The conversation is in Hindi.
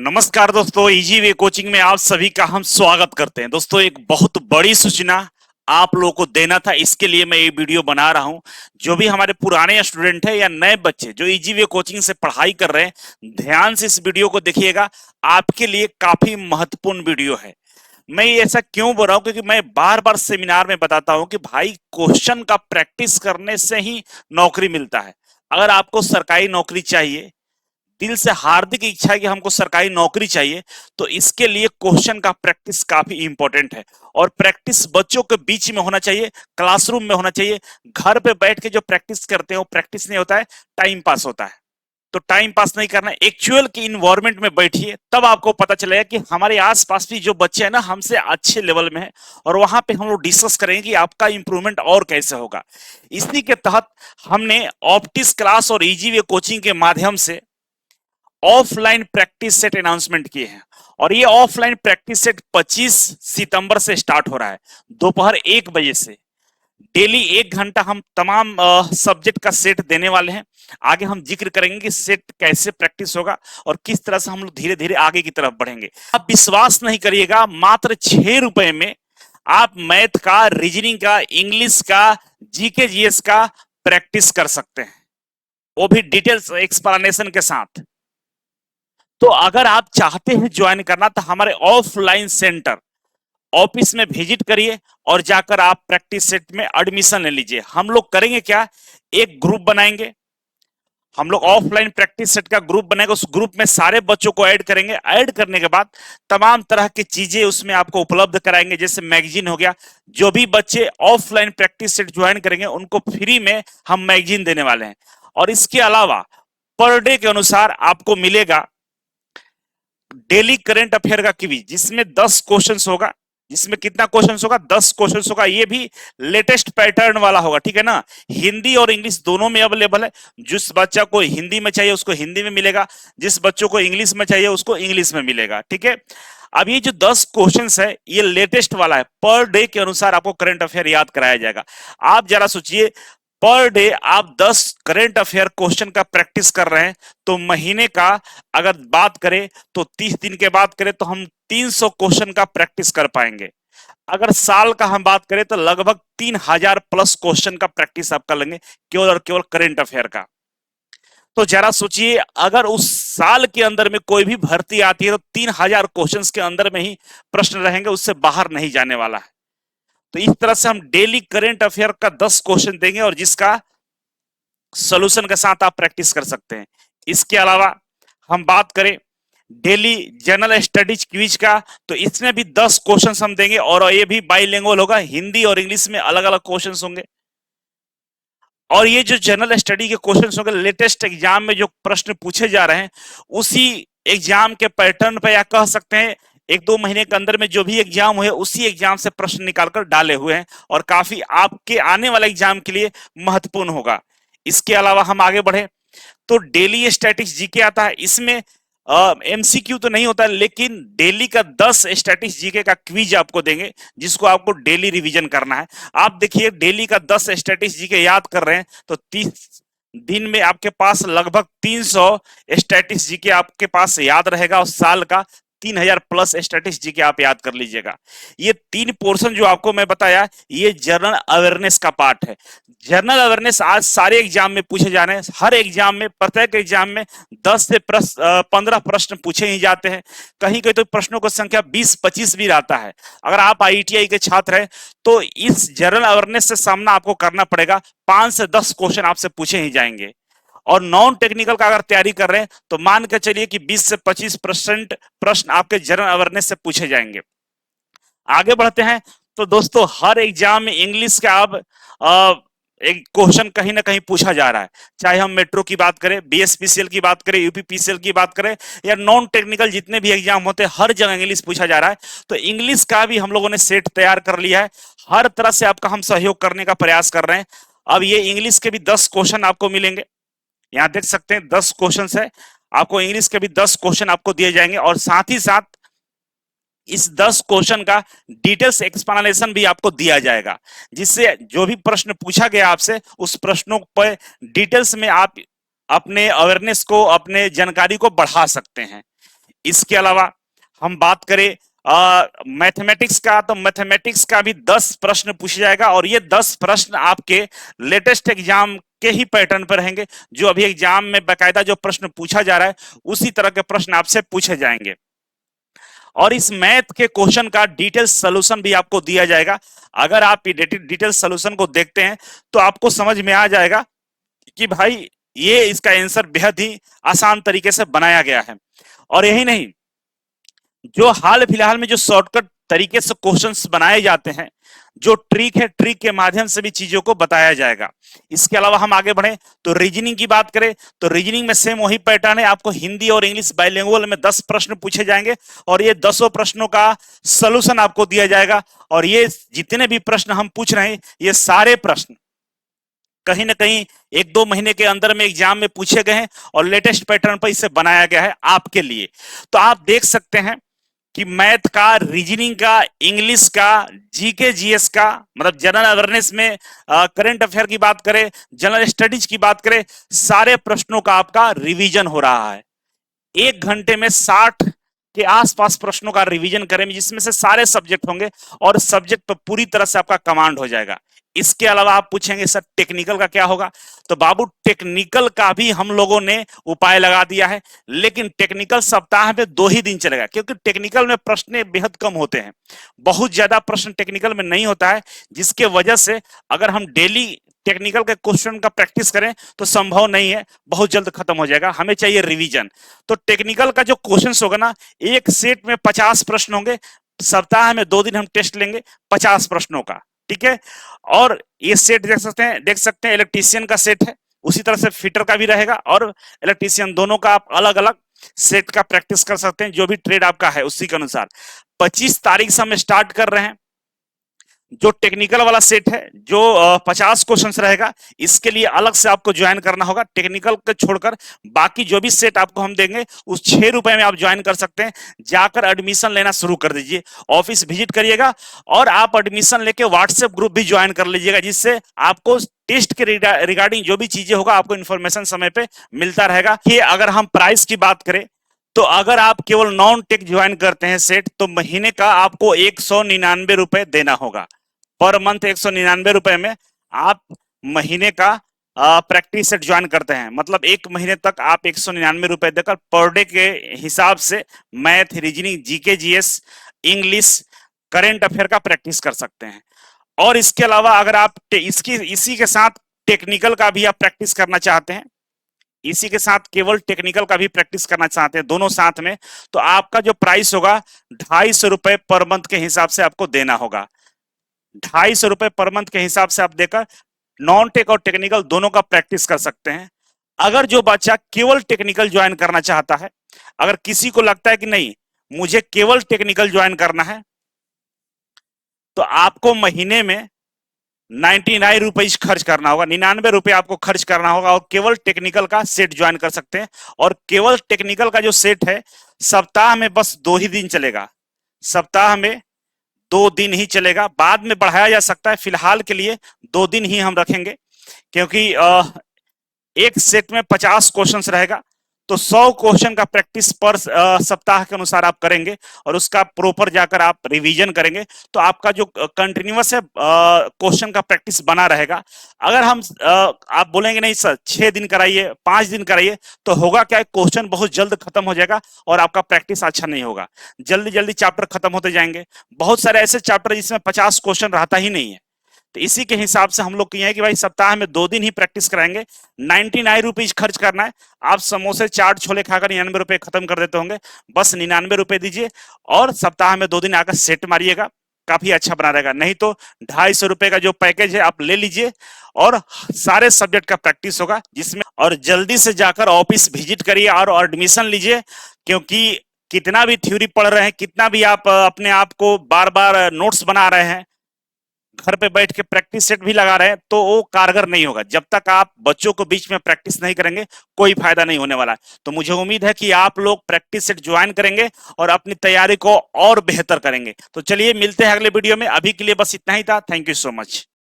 नमस्कार दोस्तों, इजी वे कोचिंग में आप सभी का हम स्वागत करते हैं। दोस्तों, एक बहुत बड़ी सूचना आप लोगों को देना था, इसके लिए मैं ये वीडियो बना रहा हूं। जो भी हमारे पुराने स्टूडेंट हैं या नए बच्चे जो इजी वे कोचिंग से पढ़ाई कर रहे हैं, ध्यान से इस वीडियो को देखिएगा। आपके लिए काफी महत्वपूर्ण वीडियो है। मैं ये ऐसा क्यों बोल रहा हूं, क्योंकि मैं बार बार सेमिनार में बताता हूं कि भाई, क्वेश्चन का प्रैक्टिस करने से ही नौकरी मिलता है। अगर आपको सरकारी नौकरी चाहिए, दिल से हार्दिक इच्छा है कि हमको सरकारी नौकरी चाहिए, तो इसके लिए क्वेश्चन का प्रैक्टिस काफी इंपॉर्टेंट है। और प्रैक्टिस बच्चों के बीच में होना चाहिए, क्लासरूम में होना चाहिए। घर पे बैठ के जो प्रैक्टिस करते हैं वो प्रैक्टिस नहीं होता है, टाइम पास होता है। तो टाइम पास नहीं करना है, एक्चुअल की इन्वायरमेंट में बैठिए, तब आपको पता चलेगा कि हमारे आसपास भी जो बच्चे हैं ना, हमसे अच्छे लेवल में है। और वहां पे हम लोग डिस्कस करेंगे कि आपका इंप्रूवमेंट और कैसे होगा। इसी के तहत हमने ऑप्टिक्स क्लास और इजी वे कोचिंग के माध्यम से ऑफलाइन प्रैक्टिस सेट अनाउंसमेंट किए हैं। और ये ऑफलाइन प्रैक्टिस सेट 25 सितंबर से स्टार्ट हो रहा है, दोपहर 1 बजे से। डेली 1 घंटा हम तमाम सब्जेक्ट का सेट देने वाले हैं। आगे हम जिक्र करेंगे कि सेट कैसे प्रैक्टिस होगा और किस तरह से हम लोग धीरे धीरे आगे की तरफ बढ़ेंगे। आप विश्वास नहीं करिएगा, मात्र 6 रुपए में आप मैथ का, रीजनिंग का, इंग्लिश का, जीके जीएस का प्रैक्टिस कर सकते हैं, वो भी डिटेल्स एक्सप्लेनेशन के साथ। तो अगर आप चाहते हैं ज्वाइन करना, तो हमारे ऑफलाइन सेंटर ऑफिस में विजिट करिए और जाकर आप प्रैक्टिस सेट में एडमिशन ले लीजिए। हम लोग करेंगे क्या, एक ग्रुप बनाएंगे। हम लोग ऑफलाइन प्रैक्टिस सेट का ग्रुप बनाएंगे, उस ग्रुप में सारे बच्चों को ऐड करेंगे। ऐड करने के बाद तमाम तरह की चीजें उसमें आपको उपलब्ध कराएंगे, जैसे मैगजीन हो गया। जो भी बच्चे ऑफलाइन प्रैक्टिस सेट ज्वाइन करेंगे उनको फ्री में हम मैगजीन देने वाले हैं। और इसके अलावा पर डे के अनुसार आपको मिलेगा डेली करंट अफेयर का क्विज, जिसमें 10 क्वेश्चंस होगा। जिसमें कितना क्वेश्चंस होगा, 10 क्वेश्चंस होगा। ये भी लेटेस्ट पैटर्न वाला होगा, ठीक है ना। हिंदी और इंग्लिश दोनों में अवेलेबल है। जिस बच्चा को हिंदी में चाहिए उसको हिंदी में मिलेगा, जिस बच्चों को इंग्लिश में चाहिए उसको इंग्लिश में मिलेगा, ठीक है। अब ये जो 10 क्वेश्चंस है, ये लेटेस्ट वाला है। पर डे के अनुसार आपको करंट अफेयर याद कराया जाएगा। आप जरा सोचिए, पर डे आप 10 करंट अफेयर क्वेश्चन का प्रैक्टिस कर रहे हैं, तो महीने का अगर बात करें तो 30 दिन के बाद करें तो हम 300 क्वेश्चन का प्रैक्टिस कर पाएंगे। अगर साल का हम बात करें तो लगभग 3000 प्लस क्वेश्चन का प्रैक्टिस आप कर लेंगे, केवल और केवल करंट अफेयर का। तो जरा सोचिए, अगर उस साल के अंदर में कोई भी भर्ती आती है तो 3000 क्वेश्चन के अंदर में ही प्रश्न रहेंगे, उससे बाहर नहीं जाने वाला है। तो इस तरह से हम डेली करंट अफेयर का 10 क्वेश्चन देंगे और जिसका सॉल्यूशन के साथ आप प्रैक्टिस कर सकते हैं। इसके अलावा हम बात करें डेली जनरल स्टडीज क्विज का, तो इसमें भी 10 क्वेश्चंस हम देंगे और ये भी बाइलिंगुअल होगा, हिंदी और इंग्लिश में अलग अलग क्वेश्चंस होंगे। और ये जो जनरल स्टडी के क्वेश्चंस होंगे, लेटेस्ट एग्जाम में जो प्रश्न पूछे जा रहे हैं उसी एग्जाम के पैटर्न पर, या कह सकते हैं 1-2 महीने के अंदर में जो भी एग्जाम हुए उसी एग्जाम से प्रश्न निकालकर डाले हुए हैं, और काफी आपके आने वाले एग्जाम के लिए महत्वपूर्ण होगा। इसके अलावा हम आगे बढ़े तो डेली स्टैटिक्स जीके आता है। इसमें एमसीक्यू तो नहीं होता, लेकिन डेली का 10 स्टैटिक्स जीके का क्विज आपको देंगे, जिसको आपको डेली रिवीजन करना है। आप देखिए, डेली का 10 स्टैटिक्स जीके याद कर रहे हैं तो 30 दिन में आपके पास लगभग 300 स्टैटिक्स जीके आपके पास याद रहेगा, और साल का 3000 प्लस स्टैटिक्स जीके आप याद कर लीजिएगा। ये 3 पोर्शन जो आपको मैं बताया, ये जनरल अवेयरनेस का पार्ट है। जनरल अवेयरनेस आज सारे एग्जाम में पूछे जा रहे हैं। हर एग्जाम में, प्रत्येक एग्जाम में 10 से 15 प्रश्न पूछे ही जाते हैं। कहीं कहीं तो प्रश्नों की संख्या 20-25 भी रहता है। अगर आप आईटीआई के छात्र हैं तो इस जनरल अवेयरनेस से सामना आपको करना पड़ेगा। 5 से 10 क्वेश्चन आपसे पूछे ही जाएंगे। और नॉन टेक्निकल का अगर तैयारी कर रहे हैं तो मान के चलिए कि 20 से 25% प्रश्न आपके जनरल अवेयरनेस से पूछे जाएंगे। आगे बढ़ते हैं तो दोस्तों, हर एग्जाम में इंग्लिश का अब एक क्वेश्चन कहीं ना कहीं पूछा जा रहा है। चाहे हम मेट्रो की बात करें, बीएसपीसीएल की बात करें, यूपीपीसीएल की बात करें, या नॉन टेक्निकल जितने भी एग्जाम होते हैं, हर जगह इंग्लिश पूछा जा रहा है। तो इंग्लिश का भी हम लोगों ने सेट तैयार कर लिया है। हर तरह से आपका हम सहयोग करने का प्रयास कर रहे हैं। अब ये इंग्लिश के भी 10 क्वेश्चन आपको मिलेंगे। यहां देख सकते हैं 10 क्वेश्चन है। आपको इंग्लिश के भी 10 क्वेश्चन आपको दिए जाएंगे, और साथ ही साथ इस 10 क्वेश्चन का डिटेल्स एक्सप्लेनेशन भी आपको दिया जाएगा, जिससे जो भी प्रश्न पूछा गया आपसे, उस प्रश्नों पर डिटेल्स में आप अपने अवेयरनेस को, अपने जानकारी को बढ़ा सकते हैं। इसके अलावा हम बात करें मैथमेटिक्स का, तो मैथमेटिक्स का भी 10 प्रश्न पूछा जाएगा और ये 10 प्रश्न आपके लेटेस्ट एग्जाम के ही पैटर्न पर रहेंगे। जो अभी एग्जाम में बाकायदा जो प्रश्न पूछा जा रहा है उसी तरह के प्रश्न आपसे पूछे जाएंगे। और इस मैथ के क्वेश्चन का डिटेल सॉल्यूशन भी आपको दिया जाएगा। अगर आप डिटेल सॉल्यूशन को देखते हैं तो आपको समझ में आ जाएगा कि भाई ये इसका आंसर बेहद ही आसान तरीके से बनाया गया है। और यही नहीं, जो हाल फिलहाल में जो शॉर्टकट तरीके से क्वेश्चंस बनाए जाते हैं, जो ट्रिक है, ट्रिक के माध्यम से भी चीजों को बताया जाएगा। इसके अलावा हम आगे बढ़े तो रीजनिंग की बात करें तो रीजनिंग में सेम वही पैटर्न है। आपको हिंदी और इंग्लिश बाइलिंगुअल में 10 प्रश्न पूछे जाएंगे और ये 10 प्रश्नों का सॉल्यूशन आपको दिया जाएगा। और ये जितने भी प्रश्न हम पूछ रहे हैं ये सारे प्रश्न कहीं ना कहीं 1-2 महीने के अंदर में एग्जाम में पूछे गए हैं और लेटेस्ट पैटर्न पर इसे बनाया गया है आपके लिए। तो आप देख सकते हैं कि मैथ का, रीजनिंग का, इंग्लिश का, जीके जीएस का, मतलब जनरल अवेयरनेस में करंट अफेयर की बात करें, जनरल स्टडीज की बात करें, सारे प्रश्नों का आपका रिवीजन हो रहा है। 1 घंटे में 60 के आसपास प्रश्नों का रिवीजन करेंगे जिसमें से सारे सब्जेक्ट होंगे और सब्जेक्ट पर पूरी तरह से आपका कमांड हो जाएगा। इसके अलावा आप पूछेंगे सर टेक्निकल का क्या होगा, तो बाबू टेक्निकल का भी हम लोगों ने उपाय लगा दिया है, लेकिन टेक्निकल सप्ताह में 2 ही दिन चलेगा क्योंकि टेक्निकल में प्रश्न बेहद कम होते हैं। बहुत ज्यादा प्रश्न टेक्निकल में नहीं होता है, जिसके वजह से अगर हम डेली टेक्निकल के क्वेश्चन का प्रैक्टिस करें तो संभव नहीं है, बहुत जल्द खत्म हो जाएगा। हमें चाहिए रिवीजन। तो टेक्निकल का जो क्वेश्चन होगा ना, एक सेट में 50 प्रश्न होंगे। सप्ताह में 2 दिन हम टेस्ट लेंगे 50 प्रश्नों का, ठीक है। और ये सेट देख सकते हैं इलेक्ट्रीशियन का सेट है, उसी तरह से फिटर का भी रहेगा और इलेक्ट्रीशियन, दोनों का आप अलग अलग सेट का प्रैक्टिस कर सकते हैं, जो भी ट्रेड आपका है उसी के अनुसार। 25 तारीख से हम स्टार्ट कर रहे हैं जो टेक्निकल वाला सेट है, जो 50 क्वेश्चन रहेगा। इसके लिए अलग से आपको ज्वाइन करना होगा। टेक्निकल को छोड़कर बाकी जो भी सेट आपको हम देंगे उस 6 रुपए में आप ज्वाइन कर सकते हैं। जाकर एडमिशन लेना शुरू कर दीजिए, ऑफिस विजिट करिएगा और आप एडमिशन लेके व्हाट्सएप ग्रुप भी ज्वाइन कर लीजिएगा, जिससे आपको टेस्ट के रिगार्डिंग जो भी चीजें होगा आपको इन्फॉर्मेशन समय पे मिलता रहेगा। कि अगर हम प्राइस की बात करें तो अगर आप केवल नॉन टेक ज्वाइन करते हैं सेट, तो महीने का आपको 199 रुपए देना होगा। पर मंथ 199 रुपए में आप महीने का प्रैक्टिस सेट ज्वाइन करते हैं, मतलब 1 महीने तक आप 199 रुपए देकर पर डे के हिसाब से math, reasoning, GK GS, English, current affair का प्रैक्टिस कर सकते हैं। और इसके अलावा अगर आप इसी के साथ टेक्निकल का भी आप प्रैक्टिस करना चाहते हैं, इसी के साथ केवल टेक्निकल का भी प्रैक्टिस करना चाहते हैं, दोनों साथ में, तो आपका जो प्राइस होगा 250 रुपए पर मंथ के हिसाब से आपको देना होगा। 250 रुपए पर मंथ के हिसाब से आप देकर नॉन टेक और टेक्निकल दोनों का प्रैक्टिस कर सकते हैं। अगर जो बच्चा केवल टेक्निकल ज्वाइन करना चाहता है, अगर किसी को लगता है कि नहीं मुझे केवल टेक्निकल ज्वाइन करना है, तो आपको महीने में 99 रुपए खर्च करना होगा, 99 रुपए आपको खर्च करना होगा और केवल टेक्निकल का सेट ज्वाइन कर सकते हैं। और केवल टेक्निकल का जो सेट है सप्ताह में बस 2 ही दिन चलेगा, सप्ताह में 2 दिन ही चलेगा। बाद में बढ़ाया जा सकता है, फिलहाल के लिए 2 दिन ही हम रखेंगे, क्योंकि एक सेट में 50 क्वेश्चन रहेगा, तो 100 क्वेश्चन का प्रैक्टिस पर सप्ताह के अनुसार आप करेंगे और उसका प्रॉपर जाकर आप रिवीजन करेंगे, तो आपका जो कंटिन्यूअस है क्वेश्चन का प्रैक्टिस बना रहेगा। अगर हम आप बोलेंगे नहीं सर 6 दिन कराइए, 5 दिन कराइए, तो होगा क्या, क्वेश्चन बहुत जल्द खत्म हो जाएगा और आपका प्रैक्टिस अच्छा नहीं होगा। जल्दी जल्दी चैप्टर खत्म होते जाएंगे। बहुत सारे ऐसे चैप्टर जिसमें 50 क्वेश्चन रहता ही नहीं है। तो इसी के हिसाब से हम लोग किए हैं कि भाई सप्ताह में 2 दिन ही प्रैक्टिस कराएंगे। 99 रुपीज खर्च करना है। आप समोसे, चाट, छोले खाकर 99 रुपए खत्म कर देते होंगे, बस 99 रुपए दीजिए और सप्ताह में 2 दिन आकर सेट मारिएगा, काफी अच्छा बना रहेगा। नहीं तो 250 रुपए का जो पैकेज है आप ले लीजिए और सारे सब्जेक्ट का प्रैक्टिस होगा जिसमें, और जल्दी से जाकर ऑफिस विजिट करिए और एडमिशन लीजिए, क्योंकि कितना भी थ्योरी पढ़ रहे हैं, कितना भी आप अपने आप को बार बार नोट्स बना रहे हैं, घर पे बैठ के प्रैक्टिस सेट भी लगा रहे हैं, तो वो कारगर नहीं होगा। जब तक आप बच्चों को बीच में प्रैक्टिस नहीं करेंगे कोई फायदा नहीं होने वाला है। तो मुझे उम्मीद है कि आप लोग प्रैक्टिस सेट ज्वाइन करेंगे और अपनी तैयारी को और बेहतर करेंगे। तो चलिए मिलते हैं अगले वीडियो में, अभी के लिए बस इतना ही था। Thank you so much.